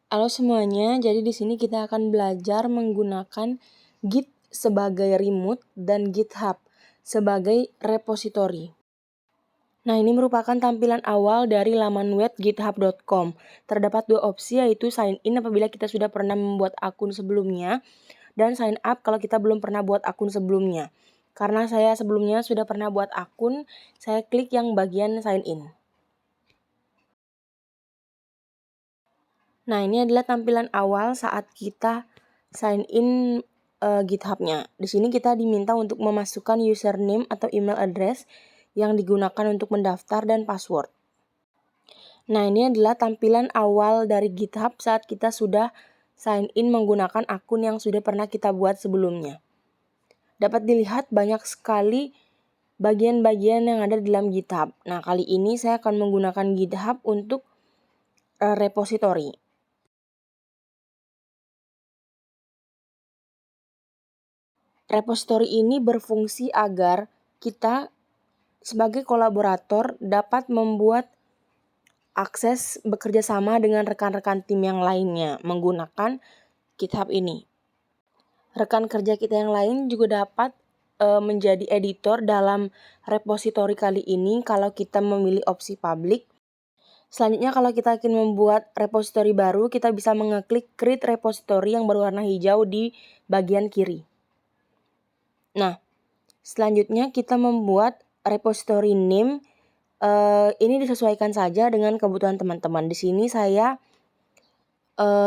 Halo semuanya, jadi di sini kita akan belajar menggunakan Git sebagai remote dan GitHub sebagai repository. Nah, ini merupakan tampilan awal dari laman web github.com. Terdapat dua opsi, yaitu sign in apabila kita sudah pernah membuat akun sebelumnya dan sign up kalau kita belum pernah buat akun sebelumnya. Karena saya sebelumnya sudah pernah buat akun, saya klik yang bagian sign in. Nah, ini adalah tampilan awal saat kita sign in GitHub-nya. Di sini kita diminta untuk memasukkan username atau email address yang digunakan untuk mendaftar dan password. Nah, ini adalah tampilan awal dari GitHub saat kita sudah sign in menggunakan akun yang sudah pernah kita buat sebelumnya. Dapat dilihat banyak sekali bagian-bagian yang ada di dalam GitHub. Nah, kali ini saya akan menggunakan GitHub untuk repository. Repository ini berfungsi agar kita sebagai kolaborator dapat membuat akses bekerja sama dengan rekan-rekan tim yang lainnya menggunakan GitHub ini. Rekan kerja kita yang lain juga dapat menjadi editor dalam repository kali ini kalau kita memilih opsi public. Selanjutnya kalau kita ingin membuat repository baru, kita bisa mengeklik create repository yang berwarna hijau di bagian kiri. Nah, selanjutnya kita membuat repository name. Ini disesuaikan saja dengan kebutuhan teman-teman. Di sini saya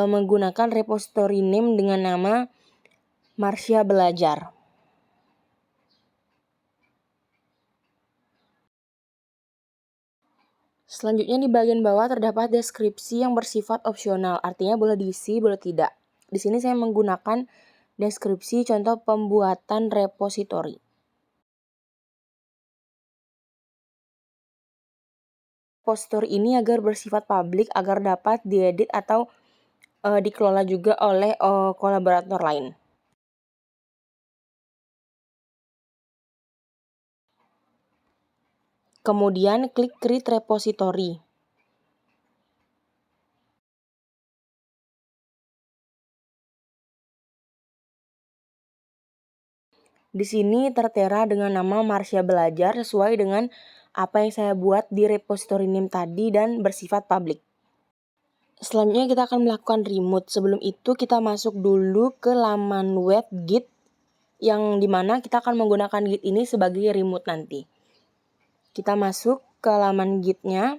menggunakan repository name dengan nama Marsha Belajar. Selanjutnya di bagian bawah terdapat deskripsi yang bersifat opsional, artinya boleh diisi, boleh tidak. Di sini saya menggunakan deskripsi contoh pembuatan repository. Repository ini agar bersifat publik agar dapat diedit atau dikelola juga oleh kolaborator lain. Kemudian klik create repository. Di sini tertera dengan nama Marsha Belajar sesuai dengan apa yang saya buat di repository name tadi dan bersifat public. Selanjutnya kita akan melakukan remote. Sebelum itu kita masuk dulu ke laman web Git yang dimana kita akan menggunakan Git ini sebagai remote nanti. Kita masuk ke laman Git-nya.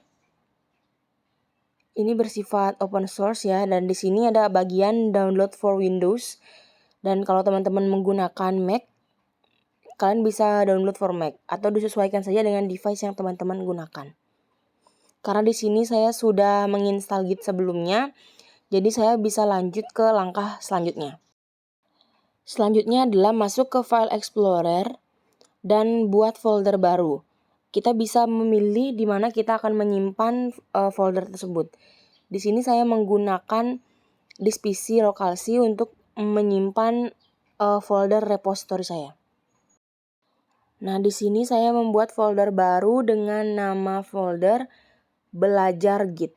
Ini bersifat open source ya, dan di sini ada bagian download for Windows. Dan kalau teman-teman menggunakan Mac, kalian bisa download for Mac atau disesuaikan saja dengan device yang teman-teman gunakan. Karena di sini saya sudah menginstal Git sebelumnya, jadi saya bisa lanjut ke langkah selanjutnya. Selanjutnya adalah masuk ke File Explorer dan buat folder baru. Kita bisa memilih di mana kita akan menyimpan folder tersebut. Di sini saya menggunakan disk PC lokalsi untuk menyimpan folder repository saya. Nah, di sini saya membuat folder baru dengan nama folder Belajar Git.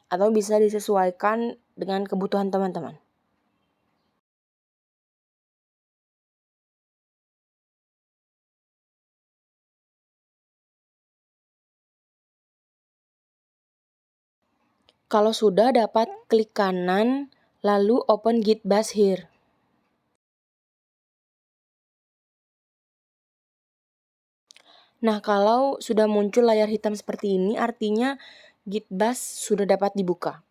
Atau bisa disesuaikan dengan kebutuhan teman-teman. Kalau sudah dapat klik kanan, lalu open Git Bash here. Nah, kalau sudah muncul layar hitam seperti ini, artinya Git Bash sudah dapat dibuka.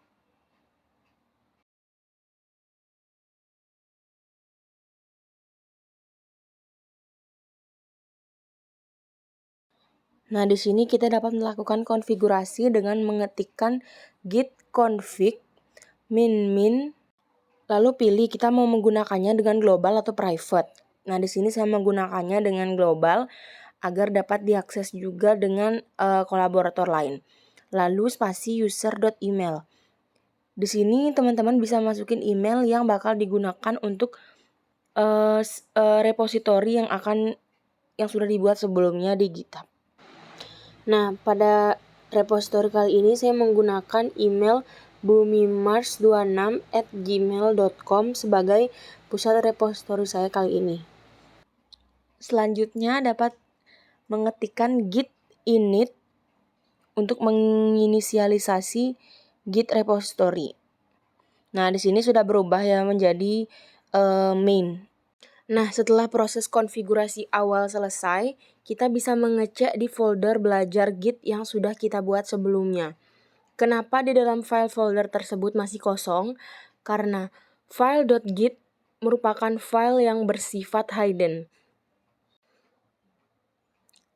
Nah, di sini kita dapat melakukan konfigurasi dengan mengetikkan git config min lalu pilih kita mau menggunakannya dengan global atau private. Nah, di sini saya menggunakannya dengan global agar dapat diakses juga dengan kolaborator lain. Lalu spasi user.email. Di sini teman-teman bisa masukin email yang bakal digunakan untuk repository yang sudah dibuat sebelumnya di GitHub. Nah, pada repository kali ini saya menggunakan email bumimars26@gmail.com sebagai pusat repositori saya kali ini. Selanjutnya dapat mengetikkan git init untuk menginisialisasi git repository. Nah, di sini sudah berubah ya menjadi main. Nah, setelah proses konfigurasi awal selesai, kita bisa mengecek di folder belajar Git yang sudah kita buat sebelumnya. Kenapa di dalam file folder tersebut masih kosong? Karena file.git merupakan file yang bersifat hidden.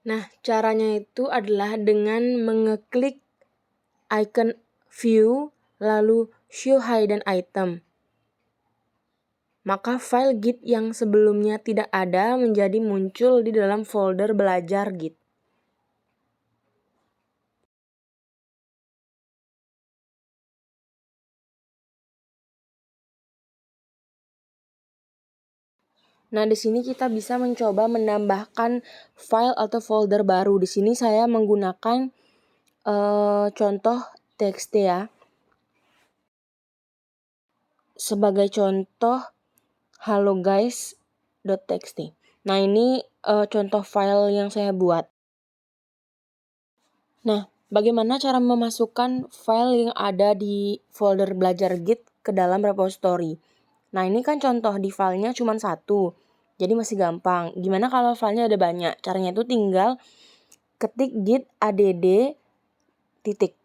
Nah, caranya itu adalah dengan mengeklik icon view lalu show hidden item. Maka file Git yang sebelumnya tidak ada menjadi muncul di dalam folder belajar Git. Nah, di sini kita bisa mencoba menambahkan file atau folder baru. Di sini saya menggunakan contoh txt ya. Sebagai contoh hello guys.txt. Nah, ini contoh file yang saya buat. Nah, bagaimana cara memasukkan file yang ada di folder belajar Git ke dalam repository? Nah, ini kan contoh di filenya cuma satu, jadi masih gampang. Gimana kalau filenya ada banyak? Caranya itu tinggal ketik git add titik.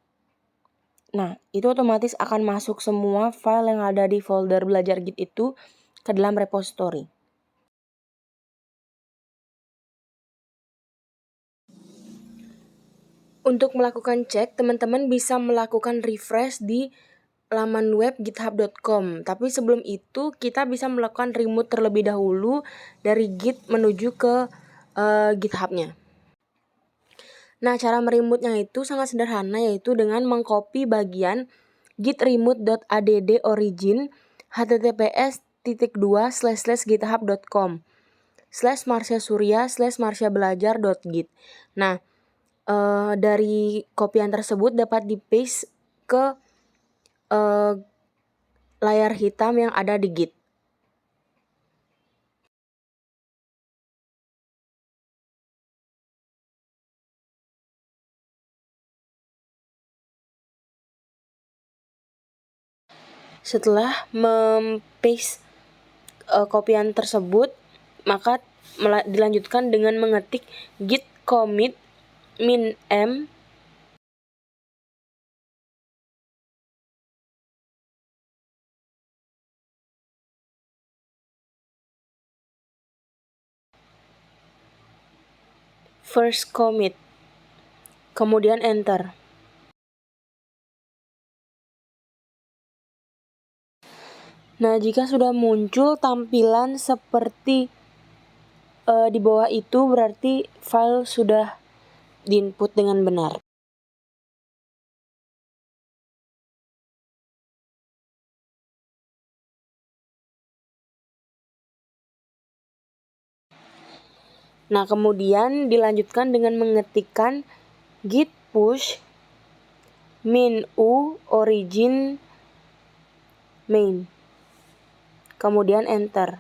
Nah, itu otomatis akan masuk semua file yang ada di folder belajar Git itu ke dalam repository. Untuk melakukan cek, teman-teman bisa melakukan refresh di laman web github.com. Tapi sebelum itu, kita bisa melakukan remote terlebih dahulu dari Git menuju ke GitHub-nya. Nah, cara meremote-nya itu sangat sederhana, yaitu dengan mengcopy bagian git remote.add origin https://github.com/marsyasurya/marsya-belajar.git. Nah, dari kopian tersebut dapat di-paste ke layar hitam yang ada di Git. Setelah mem-paste kopian tersebut, maka dilanjutkan dengan mengetik git commit min m first commit, kemudian enter. Nah, jika sudah muncul tampilan seperti di bawah itu, berarti file sudah diinput dengan benar. Nah, kemudian dilanjutkan dengan mengetikkan git push min u origin main, kemudian enter.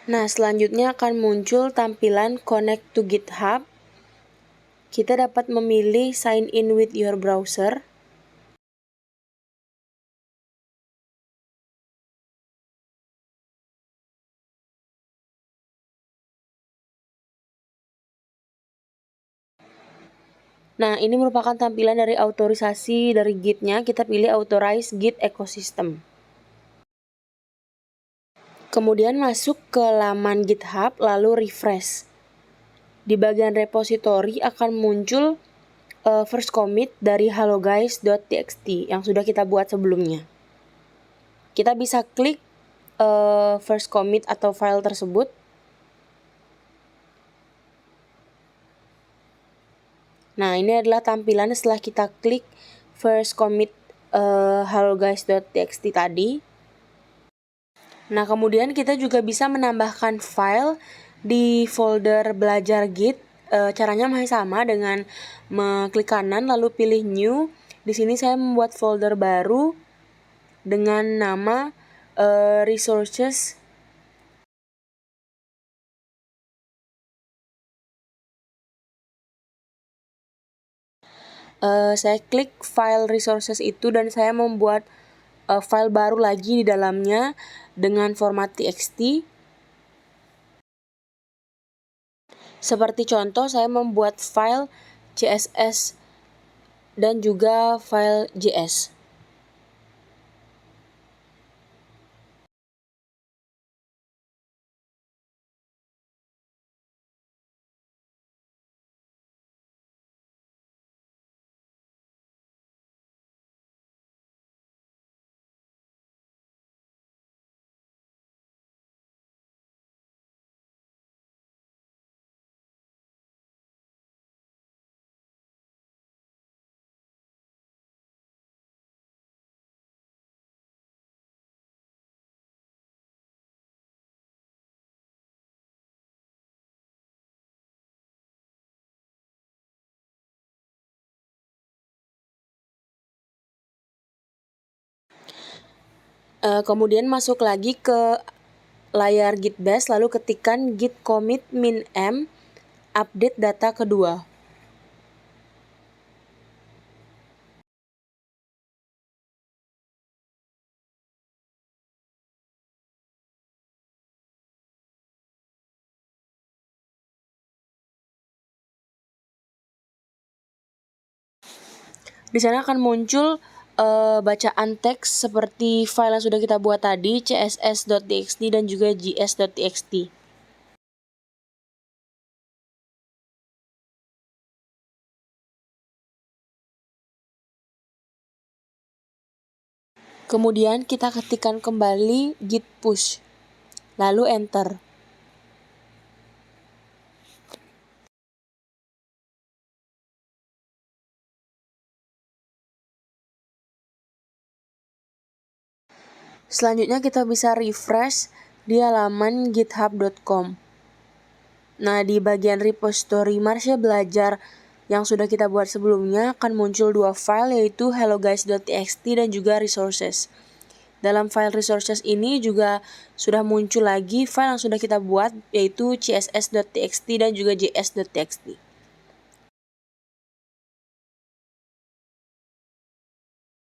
Nah, selanjutnya akan muncul tampilan connect to GitHub. Kita dapat memilih sign in with your browser. Nah, ini merupakan tampilan dari autorisasi dari Git-nya. Kita pilih authorize Git ecosystem. Kemudian masuk ke laman GitHub, lalu refresh. Di bagian repository akan muncul first commit dari helloguys.txt yang sudah kita buat sebelumnya. Kita bisa klik first commit atau file tersebut. Nah, ini adalah tampilan setelah kita klik first commit helloguys.txt tadi. Nah, kemudian kita juga bisa menambahkan file di folder belajar Git. Caranya masih sama dengan mengklik kanan lalu pilih new. Di sini saya membuat folder baru dengan nama resources. Saya klik file resources itu dan saya membuat file baru lagi di dalamnya dengan format txt. Seperti contoh, saya membuat file CSS dan juga file JS. Kemudian masuk lagi ke layar git bash, lalu ketikkan git commit min m update data kedua. Di sana akan muncul bacaan teks seperti file yang sudah kita buat tadi, css.txt dan juga js.txt. Kemudian kita ketikkan kembali git push, lalu enter. Selanjutnya kita bisa refresh di halaman github.com. Nah, di bagian repository Marsha belajar yang sudah kita buat sebelumnya akan muncul dua file, yaitu helloguys.txt dan juga resources. Dalam file resources ini juga sudah muncul lagi file yang sudah kita buat, yaitu css.txt dan juga js.txt.